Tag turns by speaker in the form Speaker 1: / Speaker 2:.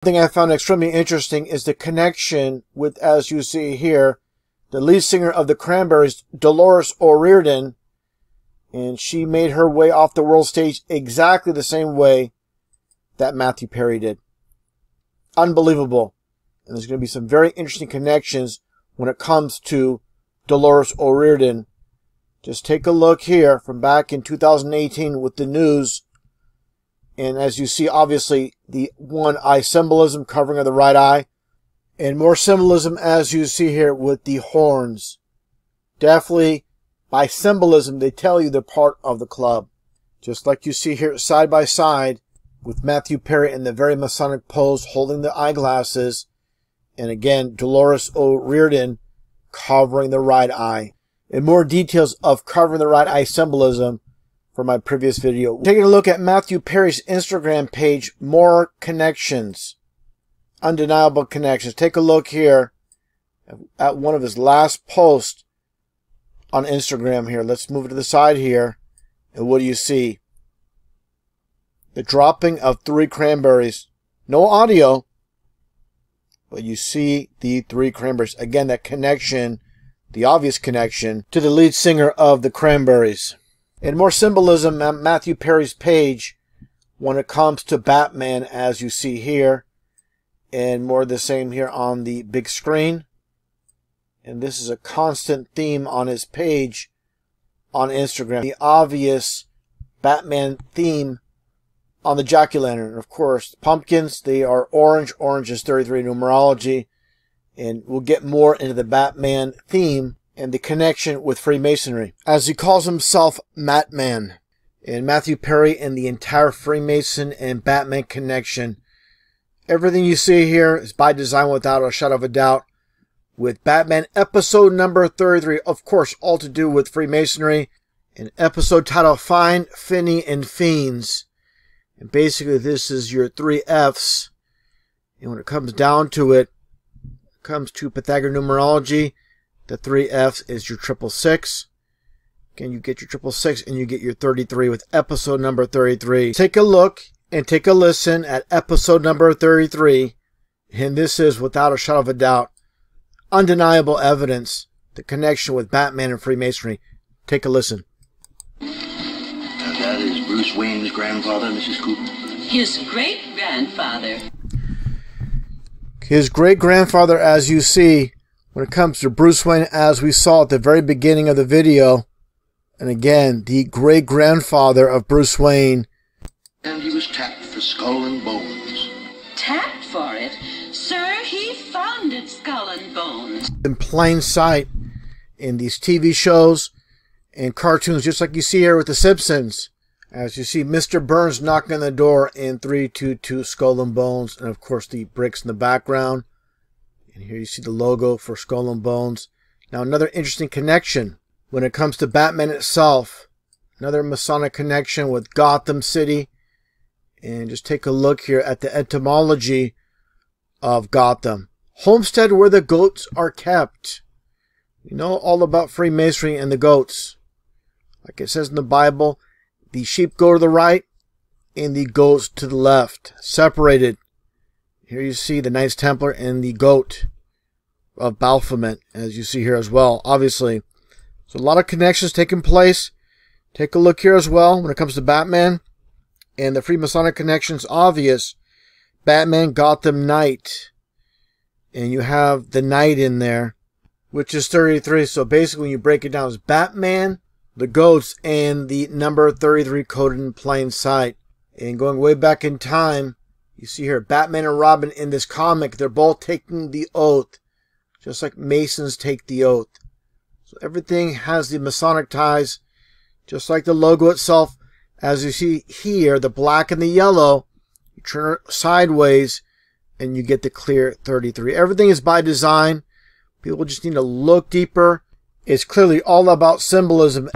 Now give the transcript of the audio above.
Speaker 1: Thing I found extremely interesting is the connection with, as you see here, the lead singer of the Cranberries, Dolores O'Riordan, and she made her way off the world stage exactly the same way that Matthew Perry did. Unbelievable. And there's going to be some very interesting connections when it comes to Dolores O'Riordan. Just take a look here from back in 2018 with the news. And as you see, obviously, the one eye symbolism covering of the right eye. And more symbolism as you see here with the horns. Definitely, by symbolism, they tell you they're part of the club. Just like you see here side by side with Matthew Perry in the very Masonic pose holding the eyeglasses. And again, Dolores O'Riordan covering the right eye. And more details of covering the right eye symbolism for my previous video. Taking a look at Matthew Perry's Instagram page, more connections. Undeniable connections. Take a look here at one of his last posts on Instagram here. Let's move it to the side here. And what do you see? The dropping of 3 cranberries. No audio. But you see the 3 cranberries. Again, that connection, the obvious connection to the lead singer of the Cranberries. And more symbolism on Matthew Perry's page when it comes to Batman, as you see here. And more of the same here on the big screen. And this is a constant theme on his page on Instagram. The obvious Batman theme on the jack-o'-lantern. Of course, pumpkins, they are orange. Orange is 33 numerology. And we'll get more into the Batman theme and the connection with Freemasonry, as he calls himself Matman. And Matthew Perry and the entire Freemason and Batman connection. Everything you see here is by design without a shadow of a doubt. With Batman episode number 33, of course, all to do with Freemasonry. An episode titled Find, Finney, and Fiends. And basically this is your 3 F's. And when it comes down to it, comes to Pythagorean numerology, the 3 F's is your 666. Again, you get your 666 and you get your 33 with episode number 33. Take a look and take a listen at episode number 33. And this is, without a shadow of a doubt, undeniable evidence, the connection with Batman and Freemasonry. Take a listen.
Speaker 2: Now that is Bruce Wayne's grandfather, Mrs. Cooper?
Speaker 3: His great-grandfather.
Speaker 1: His great-grandfather, as you see, when it comes to Bruce Wayne, as we saw at the very beginning of the video. And again, the great-grandfather of Bruce Wayne.
Speaker 2: And he was tapped for Skull and Bones.
Speaker 3: Tapped for it? Sir, he founded Skull and Bones.
Speaker 1: In plain sight in these TV shows and cartoons, just like you see here with The Simpsons. As you see Mr. Burns knocking on the door in 322 Skull and Bones. And of course the bricks in the background. And here you see the logo for Skull and Bones. Now another interesting connection when it comes to Batman itself. Another Masonic connection with Gotham City. And just take a look here at the etymology of Gotham. Homestead where the goats are kept. You know all about Freemasonry and the goats. Like it says in the Bible, the sheep go to the right and the goats to the left. Separated. Here you see the Knights Templar and the goat of Baphomet, as you see here as well, obviously. So a lot of connections taking place. Take a look here as well when it comes to Batman. And the Freemasonic connection's obvious. Batman, Gotham Knight. And you have the Knight in there, which is 33. So basically when you break it down, it's Batman, the goats, and the number 33 coded in plain sight. And going way back in time, you see here Batman and Robin in this comic, they're both taking the oath, just like Masons take the oath. So everything has the Masonic ties, just like the logo itself. As you see here, the black and the yellow, you turn it sideways and you get the clear 33. Everything is by design. People just need to look deeper. It's clearly all about symbolism.